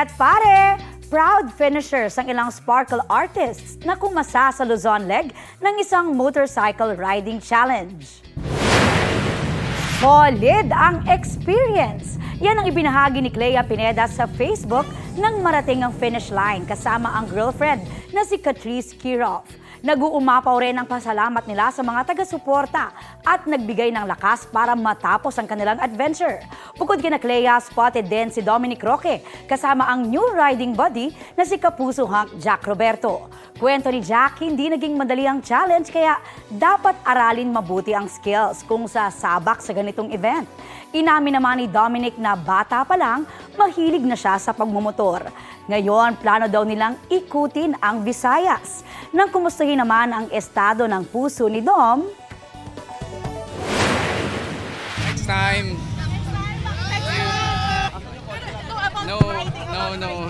At pare, proud finishers ang ilang sparkle artists na kumasa sa Luzon leg ng isang motorcycle riding challenge. Solid ang experience. Yan ang ibinahagi ni Clea Pineda sa Facebook nang marating ang finish line kasama ang girlfriend na si Catrice Kirov. Nag-uumapaw rin ang pasalamat nila sa mga taga-suporta at nagbigay ng lakas para matapos ang kanilang adventure. Bukod kina Clea, spotted din si Dominic Roque kasama ang new riding buddy na si Kapuso Hunk Jack Roberto. Kwento ni Jack, hindi naging madali ang challenge kaya dapat aralin mabuti ang skills kung sasabak sa ganitong event. Inamin naman ni Dominic na bata pa lang, mahilig na siya sa pagmumotor. Ngayon, plano daw nilang ikutin ang Visayas. Nang kumustahin naman ang estado ng puso ni Dom, next time.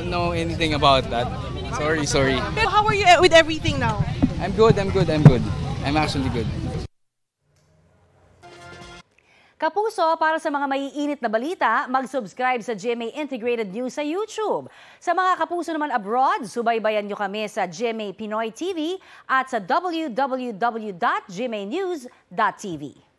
No, anything about that. Sorry. How are you with everything now? I'm good. I'm actually good. Kapuso, para sa mga maiinit na balita, mag-subscribe sa GMA Integrated News sa YouTube. Sa mga kapuso naman abroad, subaybayan nyo kami sa GMA Pinoy TV at sa www.gmanews.tv.